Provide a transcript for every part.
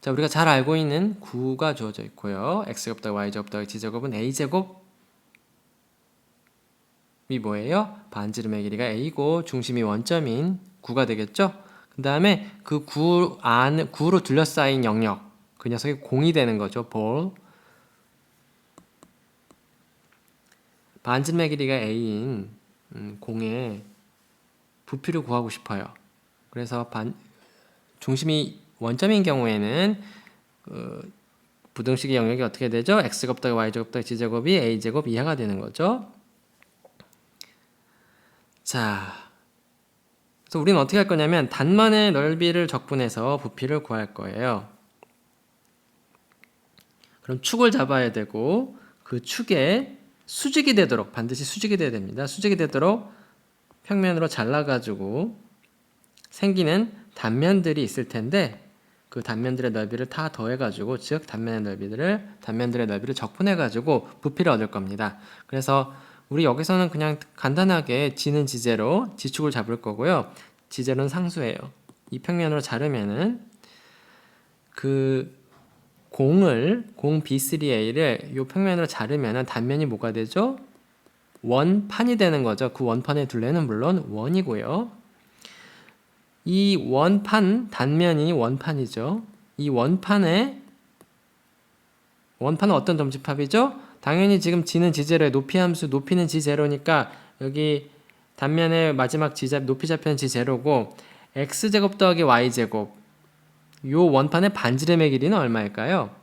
자, 우리가 잘 알고 있는 9가 주어져 있고요. x제곱 더하기 y제곱 더하기 g제곱은 a제곱이 뭐예요? 반지름의 길이가 a고 중심이 원점인 9가 되겠죠? 그 다음에 그 9로 둘러싸인 영역, 그 녀석이 공이 되는 거죠. 볼. 반지름의 길이가 a인 공의 부피를 구하고 싶어요. 그래서 중심이 원점인 경우에는 부등식의 영역이 어떻게 되죠? x제곱 더하기 y제곱 더하기 g제곱이 a제곱 이하가 되는 거죠. 자, 그래서 우리는 어떻게 할 거냐면 단면의 넓이를 적분해서 부피를 구할 거예요. 그럼 축을 잡아야 되고 그 축에 수직이 되도록, 반드시 수직이 돼야 됩니다. 수직이 되도록 평면으로 잘라가지고 생기는 단면들이 있을 텐데 그 단면들의 넓이를 다 더해가지고, 즉 단면들의 넓이를 적분해가지고 부피를 얻을 겁니다. 그래서 우리 여기서는 그냥 간단하게 지는 지제로 지축을 잡을 거고요. 지제로는 상수예요. 이 평면으로 자르면은 그 공 B3A를 이 평면으로 자르면은 단면이 뭐가 되죠? 원판이 되는 거죠. 그 원판의 둘레는 물론 원이고요. 이 원판, 단면이 원판이죠. 이 원판은 어떤 점집합이죠? 당연히 지금 지는 지제로의 높이 함수, 높이는 지제로니까 여기 단면의 마지막 높이 잡혀는 지제로고 x제곱 더하기 y제곱, 요 원판의 반지름의 길이는 얼마일까요?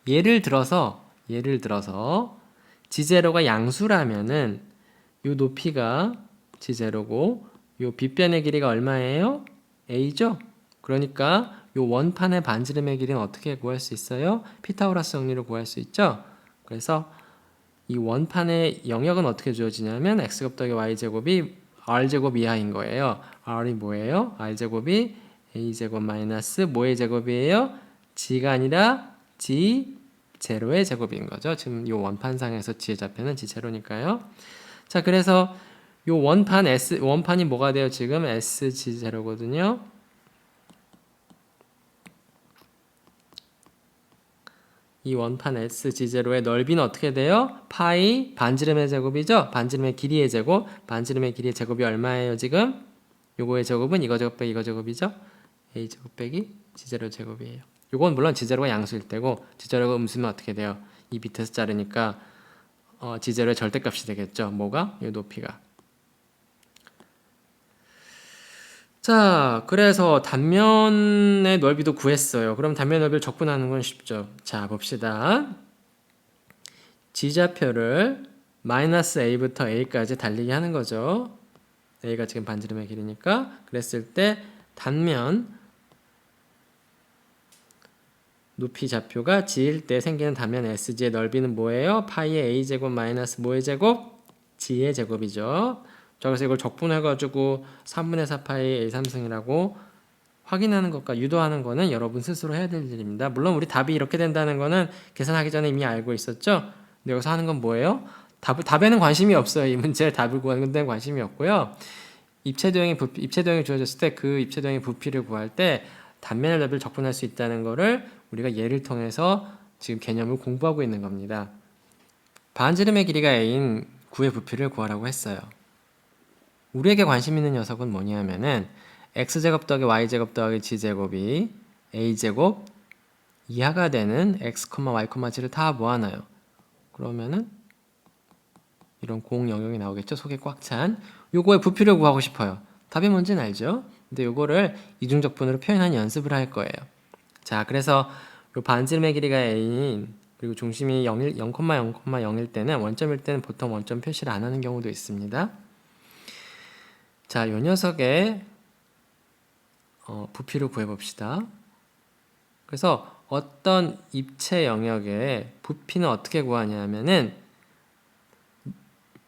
예를 들어서 지제로가 양수라면은 요 높이가 지제로고 요 빗변의 길이가 얼마예요? a죠? 그러니까 요 원판의 반지름의 길이는 어떻게 구할 수 있어요? 피타고라스 정리로 구할 수 있죠? 그래서 이 원판의 영역은 어떻게 주어지냐면 x제곱 더하기 y제곱이 r제곱 이하인 거예요. r이 뭐예요? r제곱이 a제곱 마이너스 뭐의 제곱이에요? g가 아니라 g 제로의 제곱인 거죠. 지금 이 원판상에서 g의 좌표는 g 제로니까요. 자, 그래서 이 원판이 뭐가 돼요? 지금 sg 제로거든요. 이 원판 sg 제로의 넓이는 어떻게 돼요? 파이 반지름의 제곱이죠. 반지름의 길이의 제곱. 반지름의 길이의 제곱이 얼마예요? 지금 요거의 제곱은 이거 제곱 빼기 이거 제곱이죠. a 제곱 빼기 g 제로 제곱이에요. 요건 물론 g 제로가 양수일 때고 g 제로가 음수면 어떻게 돼요? 이 밑에서 자르니까 g 제로의 절대값이 되겠죠. 뭐가? 이 높이가. 자, 그래서 단면의 넓이도 구했어요. 그럼 단면 넓이를 적분하는 건 쉽죠. 자, 봅시다. G좌표를 마이너스 A부터 A까지 달리게 하는 거죠. A가 지금 반지름의 길이니까. 그랬을 때 단면 높이 좌표가 G일 때 생기는 단면 SG의 넓이는 뭐예요? 파이의 A제곱 마이너스 뭐의 제곱? G의 제곱이죠. 자, 그래서 이걸 적분해가지고 3분의 4파이 A 3승이라고 확인하는 것과 유도하는 거는 여러분 스스로 해야 될 일입니다. 물론 우리 답이 이렇게 된다는 거는 계산하기 전에 이미 알고 있었죠? 근데 여기서 하는 건 뭐예요? 답에는 관심이 없어요. 이 문제의 답을 구하는 데는 관심이 없고요. 입체도형이 주어졌을 때 그 입체도형의 부피를 구할 때 단면의 넓이를 적분할 수 있다는 거를 우리가 예를 통해서 지금 개념을 공부하고 있는 겁니다. 반지름의 길이가 a인 9의 부피를 구하라고 했어요. 우리에게 관심 있는 녀석은 뭐냐면은 x제곱 더하기 y제곱 더하기 g제곱이 a제곱 이하가 되는 x, y, g를 다 모아놔요. 그러면은 이런 공 영역이 나오겠죠. 속에 꽉 찬. 요거의 부피를 구하고 싶어요. 답이 뭔지는 알죠? 근데 요거를 이중적분으로 표현한 연습을 할 거예요. 자, 그래서 요 반지름의 길이가 a인 그리고 중심이 0,0,0일 때는 원점일 때는 보통 원점 표시를 안 하는 경우도 있습니다. 자, 요 녀석의 부피를 구해봅시다. 그래서 어떤 입체 영역의 부피는 어떻게 구하냐면은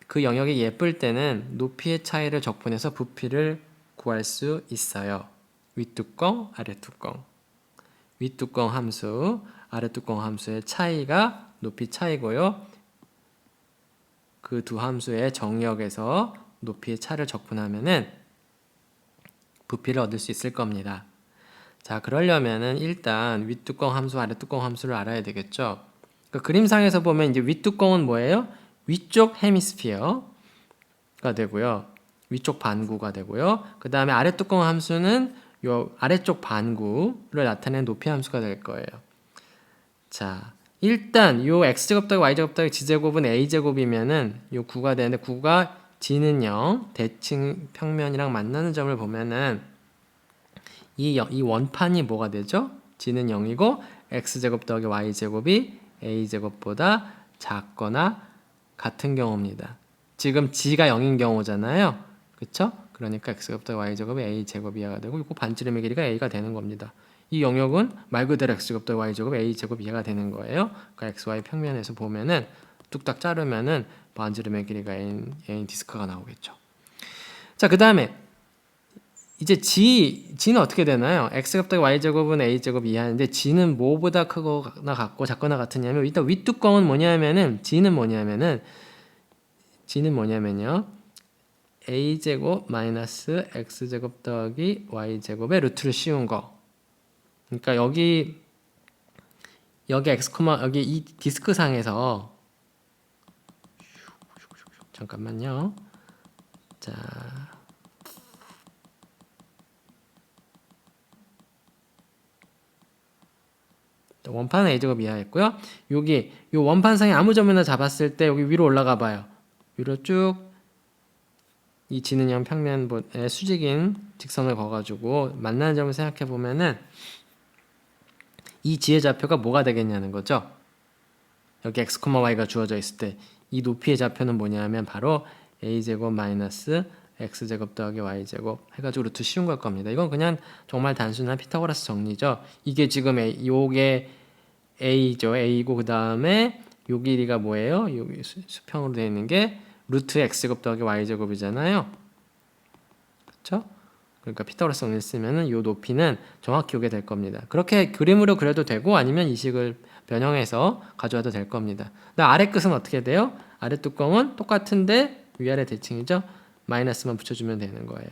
그 영역이 예쁠 때는 높이의 차이를 적분해서 부피를 구할 수 있어요. 윗뚜껑, 아랫뚜껑. 윗뚜껑 함수, 아랫뚜껑 함수의 차이가 높이 차이고요. 그 두 함수의 정역에서 높이의 차를 적분하면은 부피를 얻을 수 있을 겁니다. 자, 그러려면은 일단 윗뚜껑 함수, 아랫뚜껑 함수를 알아야 되겠죠. 그 그림상에서 보면 이제 윗뚜껑은 뭐예요? 위쪽 헤미스피어가 되고요. 위쪽 반구가 되고요. 그 다음에 아랫뚜껑 함수는 요 아래쪽 반구를 나타내는 높이 함수가 될 거예요. 자, 일단 요 x제곱 더하기 y제곱 더하기 g제곱은 a제곱이면은 요 9가 되는데 9가 g는 0, 대칭 평면이랑 만나는 점을 보면은 이 원판이 뭐가 되죠? g는 0이고 x제곱 더하기 y제곱이 a제곱보다 작거나 같은 경우입니다. 지금 g가 0인 경우잖아요. 그쵸? 그러니까 x제곱 더하기 y제곱이 a제곱 이하가 되고 이거 반지름의 길이가 a가 되는 겁니다. 이 영역은 말 그대로 x제곱 더하기 y제곱 a제곱 이하가 되는 거예요. 그러니까 xy 평면에서 보면은 뚝딱 자르면은 반지름의 길이가 a인 디스크가 나오겠죠. 자, 그 다음에 이제 g는 어떻게 되나요? x제곱 더하기 y제곱은 a제곱 이하인데 g는 뭐보다 크거나 같고 작거나 같으냐면 일단 윗뚜껑은 뭐냐면은 g는 뭐냐면요 a제곱 마이너스 x제곱 더하기 y제곱의 루트를 씌운 거. 그러니까 여기 x, 여기 이 디스크 상에서 잠깐만요. 자, 원판은 a제곱 이하였고요. 여기 요 원판상에 아무 점이나 잡았을 때 여기 위로 올라가 봐요. 위로 쭉 이 지는 0 평면에 수직인 직선을 그어가지고 만나는 점을 생각해 보면은 이 지의 좌표가 뭐가 되겠냐는 거죠. 여기 x, y가 주어져 있을 때 이 높이의 좌표는 뭐냐면 바로 a제곱 마이너스 x제곱 더하기 y제곱 해가지고 루트 씌운 걸 겁니다. 이건 그냥 정말 단순한 피타고라스 정리죠. 이게 지금 요게 a죠. a고 그 다음에 요 길이가 뭐예요? 여기 수평으로 되어 있는 게 루트 x제곱 더하기 y제곱이잖아요. 그렇죠? 그러니까 피타고라스 정리를 쓰면은 요 높이는 정확히 오게 될 겁니다. 그렇게 그림으로 그려도 되고 아니면 이 식을 변형해서 가져와도 될 겁니다. 근데 아래 끝은 어떻게 돼요? 아래 뚜껑은 똑같은데 위아래 대칭이죠? 마이너스만 붙여주면 되는 거예요.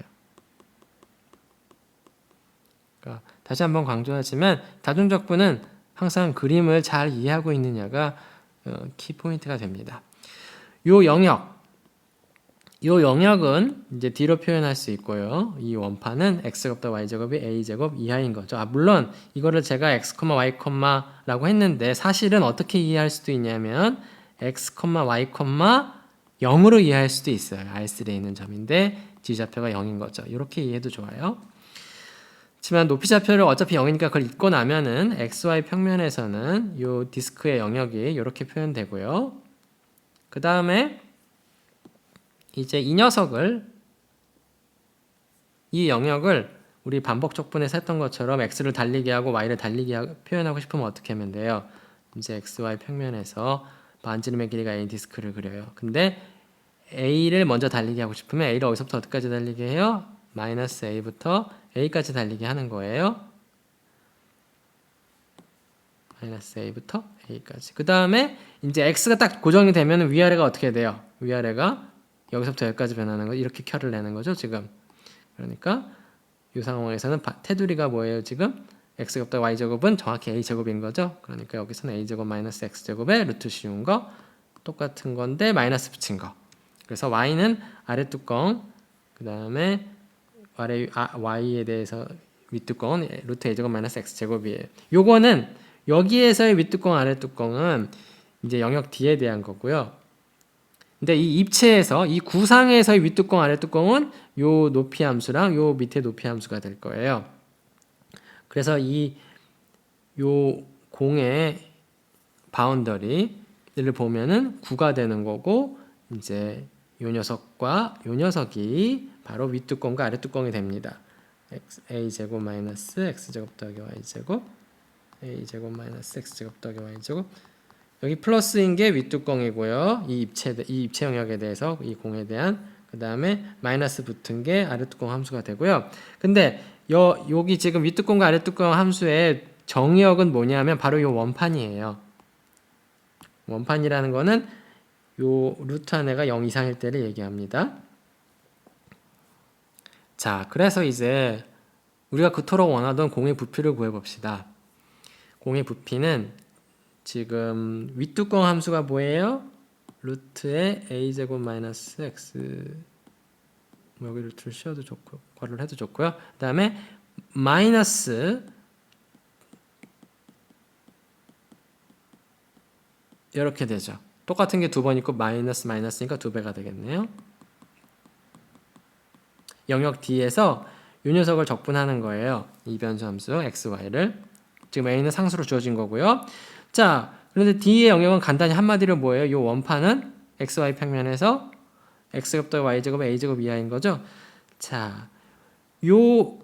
그러니까 다시 한번 강조하지만 다중적분은 항상 그림을 잘 이해하고 있느냐가 키포인트가 됩니다. 요 영역은 이제 D로 표현할 수 있고요. 이 원판은 x제곱 더 y제곱이 a제곱 이하인 거죠. 물론 이거를 제가 x, y, 라고 했는데 사실은 어떻게 이해할 수도 있냐면 x, y, 0으로 이해할 수도 있어요. R3에 있는 점인데 G좌표가 0인 거죠. 이렇게 이해해도 좋아요. 하지만 높이 좌표를 어차피 0이니까 그걸 잊고 나면은 xy 평면에서는 요 디스크의 영역이 이렇게 표현되고요. 그 다음에 이제 이 영역을 우리 반복 적분에서 했던 것처럼 x를 달리게 하고 y를 달리게 하고 표현하고 싶으면 어떻게 하면 돼요? 이제 xy 평면에서 반지름의 길이가 a인 디스크를 그려요. 근데 a를 먼저 달리게 하고 싶으면 a를 어디서부터 어디까지 달리게 해요? 마이너스 a부터 a까지 달리게 하는 거예요. 마이너스 a부터 a까지. 그 다음에 이제 x가 딱 고정이 되면 위아래가 어떻게 돼요? 위아래가 여기서부터 여기까지 변하는 거 이렇게 켜를 내는 거죠 지금. 그러니까 이 상황에서는 테두리가 뭐예요 지금? x제곱 더 y제곱은 정확히 a제곱인 거죠. 그러니까 여기서는 a제곱 마이너스 x제곱에 루트 씌운 거 똑같은 건데 마이너스 붙인 거. 그래서 y는 아래 뚜껑 그 다음에 y에 대해서 윗뚜껑은 루트 a제곱 마이너스 x제곱이에요. 요거는 여기에서의 윗뚜껑 아랫뚜껑은 이제 영역 D에 대한 거고요. 근데 이 입체에서 이 구상에서의 윗뚜껑 아랫뚜껑은 요 높이 함수랑 요 밑에 높이 함수가 될 거예요. 그래서 요 공의 바운더리를 보면은 9가 되는 거고 이제 요 녀석과 요 녀석이 바로 윗뚜껑과 아랫뚜껑이 됩니다. a제곱 마이너스 x제곱 더하기 y제곱 a제곱 마이너스 x제곱 더하기 y제곱 여기 플러스인 게 윗뚜껑이고요. 이 입체 영역에 대해서 이 공에 대한 그 다음에 마이너스 붙은 게 아랫뚜껑 함수가 되고요. 근데 여기 지금 윗뚜껑과 아랫뚜껑 함수의 정의역은 뭐냐면 바로 요 원판이에요. 원판이라는 거는 요 루트 안에가 0 이상일 때를 얘기합니다. 자, 그래서 이제 우리가 그토록 원하던 공의 부피를 구해봅시다. 공의 부피는 지금 윗뚜껑 함수가 뭐예요? 루트의 a제곱 마이너스 x, 여기 루트를 씌워도 좋고 괄호를 해도 좋고요. 그 다음에 마이너스 이렇게 되죠. 똑같은 게 두 번 있고 마이너스니까 2배가 되겠네요. 영역 D에서 이 녀석을 적분하는 거예요. 이 변수 함수 x, y를. 지금 a는 상수로 주어진 거고요. 자, 그런데 D의 영역은 간단히 한마디로 뭐예요? 이 원판은 x, y 평면에서 x제곱 더하기 y제곱 a제곱 이하인 거죠. 자, 요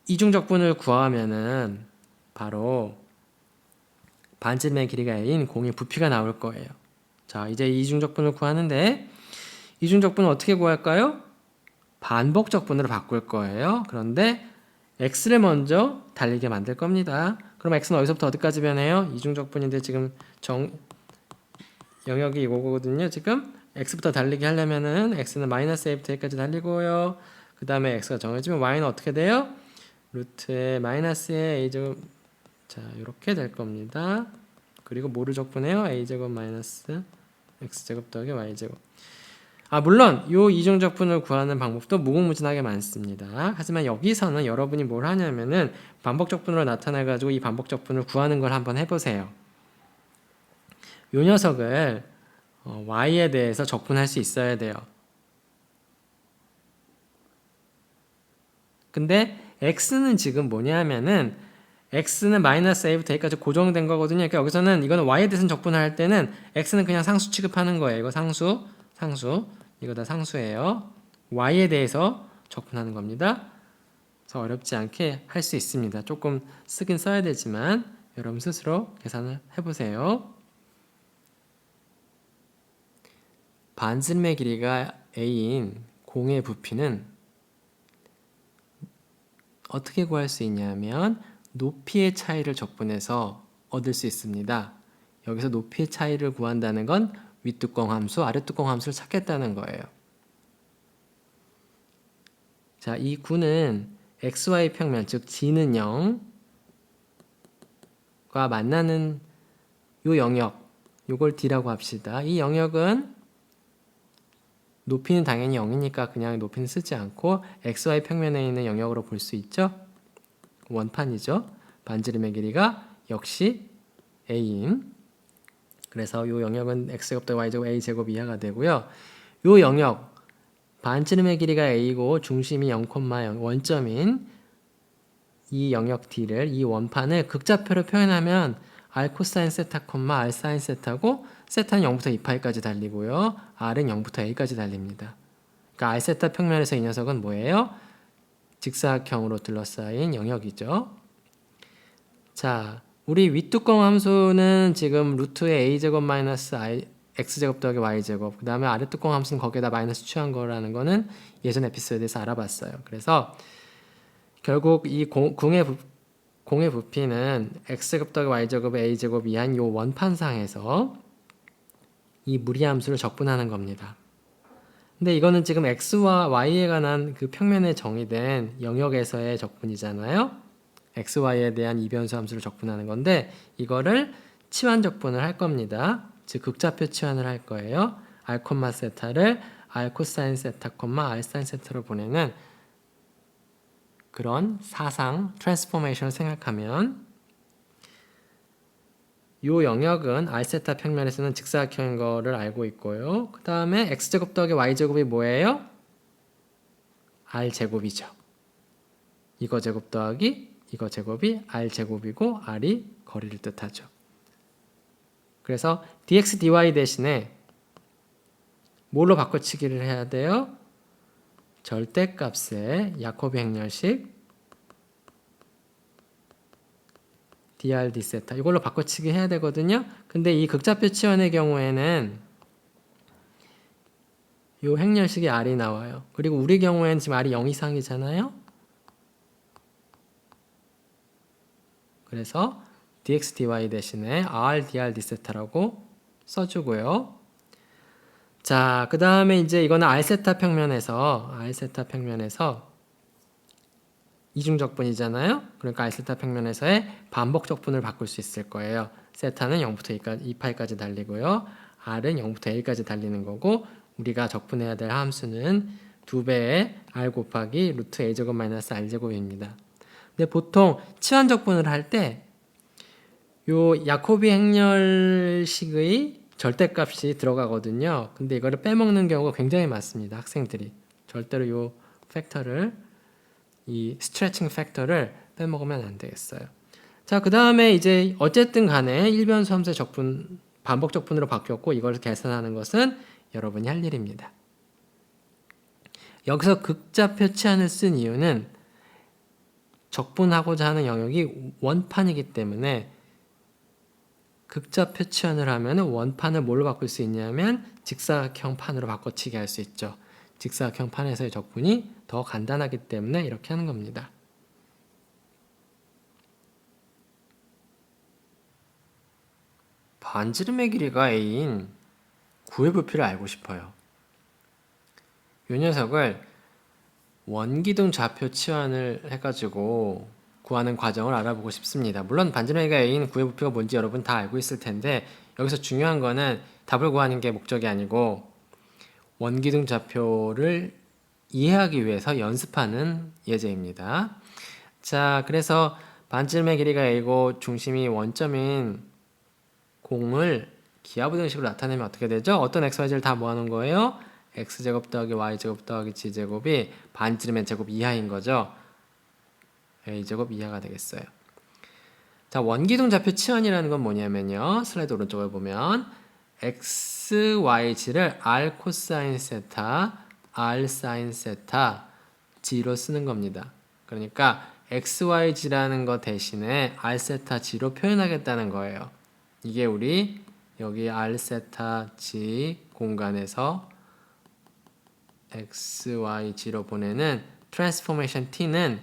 이중적분을 구하면은 바로 반지름의 길이가 a인 공의 부피가 나올 거예요. 자, 이제 이중적분을 구하는데 이중적분을 어떻게 구할까요? 반복적분으로 바꿀 거예요. 그런데 x를 먼저 달리게 만들 겁니다. 그럼 x는 어디서부터 어디까지 변해요? 이중적분인데 지금 영역이 이거거든요. 지금 x부터 달리게 하려면은 x는 마이너스 a부터 a까지 달리고요. 그 다음에 x가 정해지면 y는 어떻게 돼요? 루트의 마이너스의 a제곱, 자 이렇게 될 겁니다. 그리고 뭐를 적분해요? a제곱 마이너스 x제곱 더하기 y제곱. 물론 이 이중적분을 구하는 방법도 무궁무진하게 많습니다. 하지만 여기서는 여러분이 뭘 하냐면은 반복적분으로 나타내가지고 이 반복적분을 구하는 걸 한번 해보세요. 이 녀석을 y에 대해서 적분할 수 있어야 돼요. 근데 x는 지금 뭐냐면은 x는 마이너스 a부터 a까지 고정된 거거든요. 그러니까 여기서는 이거는 y에 대해서 적분할 때는 x는 그냥 상수 취급하는 거예요. 이거 상수. 이거 다 상수예요. y에 대해서 적분하는 겁니다. 그래서 어렵지 않게 할 수 있습니다. 조금 쓰긴 써야 되지만 여러분 스스로 계산을 해보세요. 반지름의 길이가 a인 공의 부피는 어떻게 구할 수 있냐면 높이의 차이를 적분해서 얻을 수 있습니다. 여기서 높이의 차이를 구한다는 건 윗뚜껑 함수, 아랫뚜껑 함수를 찾겠다는 거예요. 자, 이 구는 xy 평면, 즉 g는 0과 만나는 요 영역, 요걸 D라고 합시다. 이 영역은 높이는 당연히 0이니까 그냥 높이는 쓰지 않고 xy 평면에 있는 영역으로 볼 수 있죠. 원판이죠. 반지름의 길이가 역시 a인. 그래서 이 영역은 x제곱 더하기 y제곱 a제곱 이하가 되고요. 이 영역 반지름의 길이가 a고 중심이 0,0 원점인 이 영역 D를, 이 원판을 극좌표로 표현하면 r 코사인 세타, r 사인 세타고 세타는 0부터 2파이까지 달리고요. r은 0부터 a까지 달립니다. 그러니까 r 세타 평면에서 이 녀석은 뭐예요? 직사각형으로 둘러싸인 영역이죠. 자, 우리 윗뚜껑 함수는 지금 루트의 a제곱 마이너스 x제곱 더하기 y제곱, 그 다음에 아랫뚜껑 함수는 거기에다 마이너스 취한 거라는 거는 예전 에피소드에서 알아봤어요. 그래서 결국 이 공의 부피는 x제곱 더하기 y제곱 a제곱 이한 이 원판상에서 이 무리함수를 적분하는 겁니다. 근데 이거는 지금 x와 y에 관한 그 평면에 정의된 영역에서의 적분이잖아요. x, y에 대한 이변수 함수를 적분하는 건데 이거를 치환 적분을 할 겁니다. 즉 극좌표 치환을 할 거예요. r, 세타를 r 코사인 세타, r 사인 세타로 보내는 그런 사상, 트랜스포메이션을 생각하면 이 영역은 r 세타 평면에서는 직사각형인 거를 알고 있고요. 그 다음에 x제곱 더하기 y제곱이 뭐예요? r제곱이죠. 이거 제곱 더하기 이거 제곱이 r제곱이고 r이 거리를 뜻하죠. 그래서 dx, dy 대신에 뭘로 바꿔치기를 해야 돼요? 절대값의 야코비 행렬식 dr, d세타 이걸로 바꿔치기 해야 되거든요. 근데 이 극좌표 치환의 경우에는 이 행렬식이 r이 나와요. 그리고 우리 경우에는 지금 r이 0 이상이잖아요. 그래서 dx, dy 대신에 r, dr, d세타라고 써주고요. 자, 그 다음에 이제 이거는 r세타 평면에서 이중적분이잖아요. 그러니까 알세타 평면에서의 반복적분을 바꿀 수 있을 거예요. 세타는 0부터 2파이까지 달리고요. r은 0부터 a까지 달리는 거고 우리가 적분해야 될 함수는 2배의 r 곱하기 루트 a제곱 마이너스 r제곱입니다. 근데 보통 치환적분을 할 때 요 야코비 행렬식의 절대값이 들어가거든요. 근데 이거를 빼먹는 경우가 굉장히 많습니다. 학생들이 절대로 요 팩터를 이 스트레칭 팩터를 빼먹으면 안 되겠어요. 자, 그 다음에 이제 어쨌든 간에 일변수 함수의 적분 반복 적분으로 바뀌었고 이걸 계산하는 것은 여러분이 할 일입니다. 여기서 극좌표 치환을 쓴 이유는 적분하고자 하는 영역이 원판이기 때문에 극좌표 치환을 하면 원판을 뭘로 바꿀 수 있냐면 직사각형 판으로 바꿔치기 할 수 있죠. 직사각형 판에서의 적분이 더 간단하기 때문에 이렇게 하는 겁니다. 반지름의 길이가 a인 구의 부피를 알고 싶어요. 이 녀석을 원기둥 좌표 치환을 해가지고 구하는 과정을 알아보고 싶습니다. 물론 반지름의 길이가 a인 구의 부피가 뭔지 여러분 다 알고 있을 텐데 여기서 중요한 거는 답을 구하는 게 목적이 아니고 원기둥 좌표를 이해하기 위해서 연습하는 예제입니다. 자, 그래서 반지름의 길이가 a고 중심이 원점인 공을 기하부등식으로 나타내면 어떻게 되죠? 어떤 x, y, z를 다 모아놓은 거예요? x제곱 더하기 y제곱 더하기 g제곱이 반지름의 제곱 이하인 거죠. a제곱 이하가 되겠어요. 자, 원기둥 좌표 치환이라는 건 뭐냐면요. 슬라이드 오른쪽을 보면 x, y, g를 r 코사인 세타, r 사인 세타, g로 쓰는 겁니다. 그러니까 x, y, g라는 거 대신에 r 세타 g로 표현하겠다는 거예요. 이게 우리 여기 r 세타 g 공간에서 x, y, g로 보내는 트랜스포메이션 t는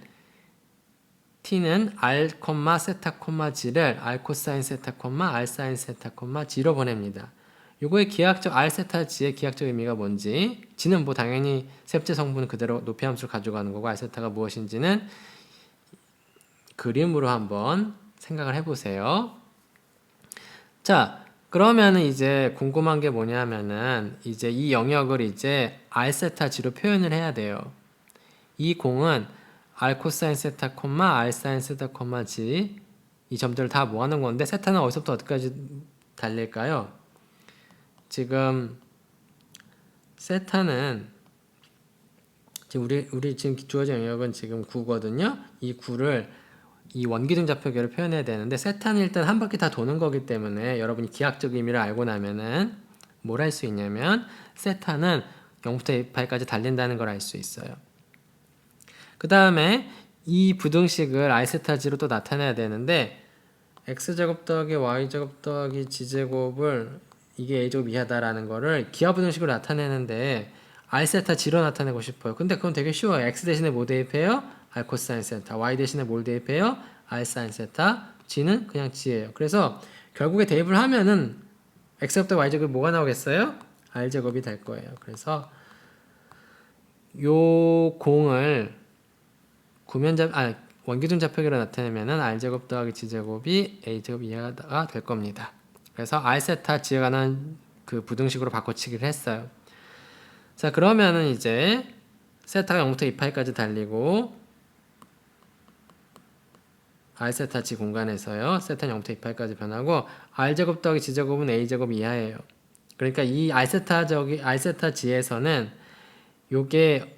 r, 세타, g를 r 코사인 세타, r 사인 세타, g로 보냅니다. 요거의 기하학적 r 세타 g의 기하학적 의미가 뭔지 g는 뭐 당연히 셋째 성분 그대로 높이 함수를 가져가는 거고 r 세타가 무엇인지는 그림으로 한번 생각을 해보세요. 자, 그러면은 이제 궁금한 게 뭐냐면은 이제 이 영역을 이제 r 세타 g로 표현을 해야 돼요. 이 공은 r 코사인 세타, r 사인 세타, g 이 점들을 다 모아놓은 건데 세타는 어디서부터 어디까지 달릴까요? 지금 세타는 지금 우리 지금 주어진 영역은 지금 9거든요. 이 9를 이 원기둥 좌표계로 표현해야 되는데 세타는 일단 한 바퀴 다 도는 거기 때문에 여러분이 기하학적 의미를 알고 나면은 뭘 할 수 있냐면 세타는 0부터 2파이까지 달린다는 걸 알 수 있어요. 그 다음에 이 부등식을 r세타g로 또 나타내야 되는데 x제곱 더하기 y제곱 더하기 g제곱을 이게 a제곱 이하다라는 거를 기하부등식으로 나타내는데 r세타g로 나타내고 싶어요. 근데 그건 되게 쉬워요. x 대신에 뭐 대입해요? r 코사인 세타. y 대신에 뭘 대입해요? r 사인 세타. g는 그냥 g예요. 그래서 결국에 대입을 하면은 x제곱 더하기 y제곱이 뭐가 나오겠어요? r제곱이 될 거예요. 그래서 요 공을 원기둥 좌표계로 나타내면은 r제곱 더하기 g제곱이 a제곱 이하가 될 겁니다. 그래서 r 세타 g에 관한 그 부등식으로 바꿔치기를 했어요. 자, 그러면은 이제 세타가 0부터 2파이까지 달리고 r 세타 g 공간에서요. 세타는 0부터 2파이까지 변하고 r제곱 더하기 g제곱은 a제곱 이하예요. 그러니까 이 r 세타 g에서는 요게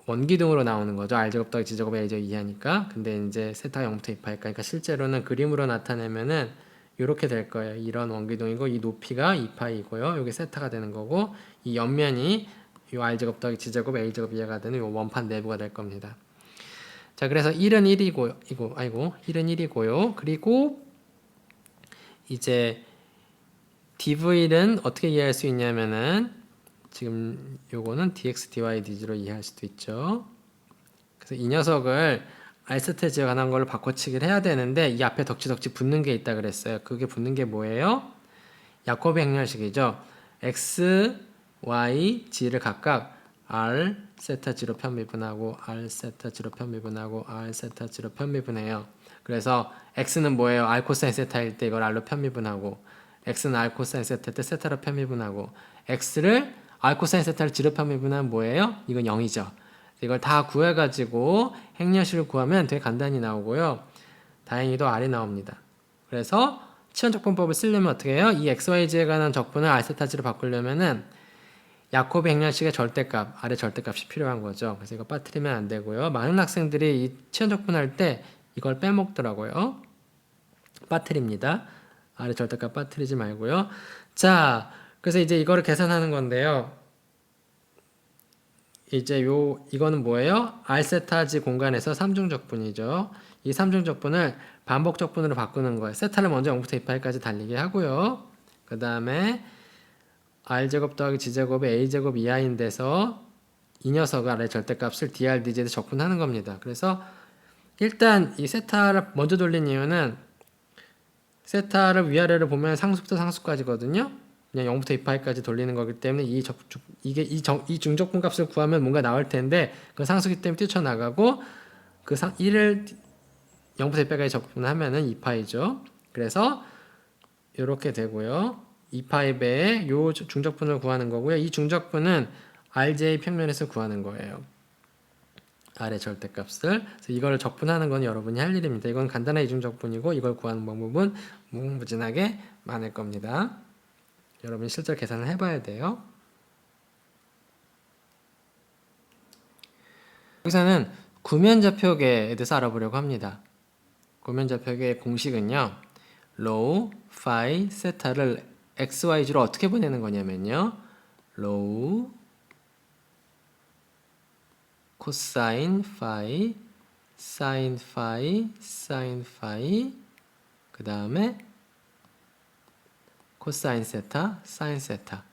원기둥으로 나오는 거죠. r제곱 더하기 g제곱 a제곱 이하니까. 근데 이제 세타가 0부터 2파이까. 그러니까 실제로는 그림으로 나타내면은 이렇게 될 거예요. 이런 원기둥이고 이 높이가 2파이고요. 여기 세타가 되는 거고 이 옆면이 이 r제곱 더하기 g제곱 a제곱 이하가 되는 이 원판 내부가 될 겁니다. 자, 그래서 1은 1이고요. 1은 1이고요. 그리고 이제 dv는 어떻게 이해할 수 있냐면은 지금 요거는 dx, dy, dg로 이해할 수도 있죠. 그래서 이 녀석을 r세타g에 관한 걸로 바꿔치기를 해야 되는데 이 앞에 덕지덕지 붙는 게 있다 그랬어요. 그게 붙는 게 뭐예요? 야코비 행렬식이죠. x, y, g를 각각 R 세타 0 편미분하고 R 세타 0 편미분하고 R 세타 0 편미분해요. 그래서 x는 뭐예요? R 코사인 세타일 때 이걸 R로 편미분하고 x는 R 코사인 세타 때 세타로 편미분하고 x를 R 코사인 세타를 0로 편미분하면 뭐예요? 이건 0이죠. 이걸 다 구해가지고 행렬식을 구하면 되게 간단히 나오고요. 다행히도 R이 나옵니다. 그래서 치환적분법을 쓰려면 어떻게 해요? 이 xyz에 관한 적분을 R 세타지로 바꾸려면은 야코비 행렬식의 절대값, R의 절대값이 필요한 거죠. 그래서 이거 빠뜨리면 안 되고요. 많은 학생들이 이 치환적분할 때 이걸 빼먹더라고요. 빠뜨립니다. R의 절대값 빠뜨리지 말고요. 자, 그래서 이제 이거를 계산하는 건데요. 이제 이거는 뭐예요? R세타지 공간에서 3중적분이죠. 이 3중적분을 반복적분으로 바꾸는 거예요. 세타를 먼저 0부터 2파이까지 달리게 하고요. 그 다음에 R제곱 더하기 G제곱의 A제곱 이하인 데서 이 녀석 R의 절대값을 dr dz에 적분하는 겁니다. 그래서 일단 이 세타를 먼저 돌린 이유는 세타를 위아래를 보면 상수부터 상수까지거든요. 그냥 0부터 2파이까지 돌리는 거기 때문에 이 중적분 값을 구하면 뭔가 나올 텐데 그 상수기 때문에 뛰쳐나가고 그 1을 0부터 2파이까지 적분하면은 2파이죠. 그래서 이렇게 되고요. 2파이 배에 요 중적분을 구하는 거고요. 이 중적분은 RJ 평면에서 구하는 거예요. R의 절대값을. 그래서 이걸 적분하는 건 여러분이 할 일입니다. 이건 간단한 이중적분이고 이걸 구하는 방법은 무궁무진하게 많을 겁니다. 여러분이 실제로 계산을 해봐야 돼요. 여기서는 구면좌표계에 대해서 알아보려고 합니다. 구면좌표계의 공식은요. 로우, 파이, 세타를 xyz로 어떻게 보내는 거냐면요. 로우, 코사인 파이, 사인 파이, 사인 파이, 그 다음에 코사인 세타, 사인 세타.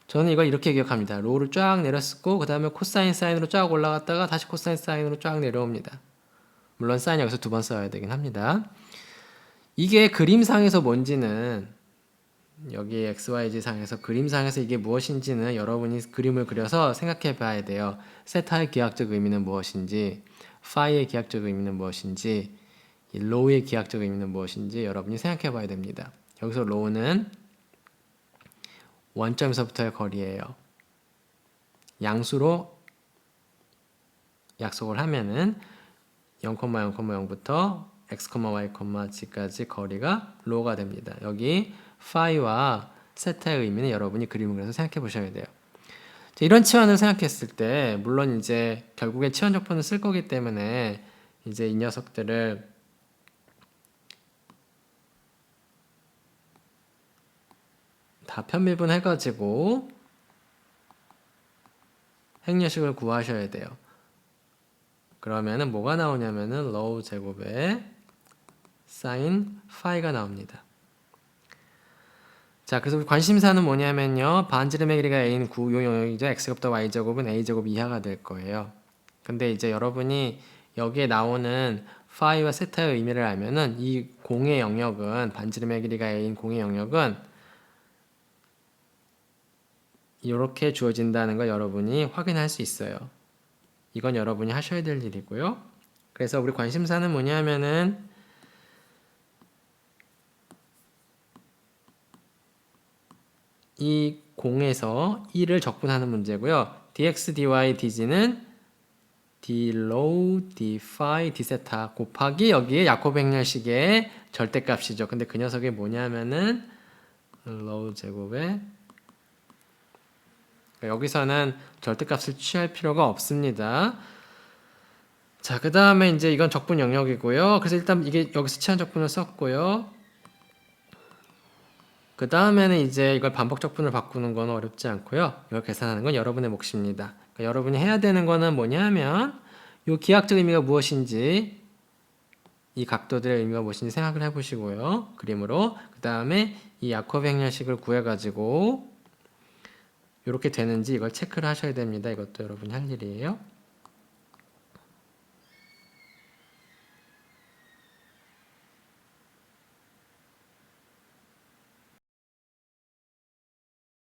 저는 이걸 이렇게 기억합니다. 로우를 쫙 내렸었고 그 다음에 코사인 사인으로 쫙 올라갔다가 다시 코사인 사인으로 쫙 내려옵니다. 물론 사인 여기서 2번 써야 되긴 합니다. 이게 그림상에서 뭔지는 여기 XYZ 상에서 그림상에서 이게 무엇인지는 여러분이 그림을 그려서 생각해 봐야 돼요. 세타의 기하학적 의미는 무엇인지, 파이의 기하학적 의미는 무엇인지, 이 로우의 기하학적 의미는 무엇인지 여러분이 생각해 봐야 됩니다. 여기서 로우는 원점에서부터의 거리예요. 양수로 약속을 하면은 0,0,0부터 x, y, g까지 거리가 로우가 됩니다. 여기 파이와 세타의 의미는 여러분이 그림을 그려서 생각해 보셔야 돼요. 이런 치환을 생각했을 때 물론 이제 결국에 치환적분을 쓸 거기 때문에 이제 이 녀석들을 다 편미분 해가지고 행렬식을 구하셔야 돼요. 그러면은 뭐가 나오냐면은 로우 제곱에 사인 파이가 나옵니다. 자, 그래서 우리 관심사는 뭐냐면요. 반지름의 길이가 a인 9, 요 영역이죠. x제곱 더 y제곱은 a제곱 이하가 될 거예요. 근데 이제 여러분이 여기에 나오는 파이와 세타의 의미를 알면은 이 공의 영역은 반지름의 길이가 a인 공의 영역은 이렇게 주어진다는 걸 여러분이 확인할 수 있어요. 이건 여러분이 하셔야 될 일이고요. 그래서 우리 관심사는 뭐냐면은 이 공에서 1을 적분하는 문제고요. dx, dy, dg는 d low, d phi, d 세타 곱하기 여기에 야코브 행렬식의 절대값이죠. 근데 그 녀석이 뭐냐면은 low 제곱에 여기서는 절대값을 취할 필요가 없습니다. 자, 그 다음에 이제 이건 적분 영역이고요. 그래서 일단 이게 여기서 치환 적분을 썼고요. 그 다음에는 이제 이걸 반복 적분을 바꾸는 건 어렵지 않고요. 이걸 계산하는 건 여러분의 몫입니다. 그러니까 여러분이 해야 되는 거는 뭐냐면 이 기하학적 의미가 무엇인지 이 각도들의 의미가 무엇인지 생각을 해보시고요. 그림으로. 그 다음에 이 야코브 행렬식을 구해가지고 이렇게 되는지 이걸 체크를 하셔야 됩니다. 이것도 여러분이 할 일이에요.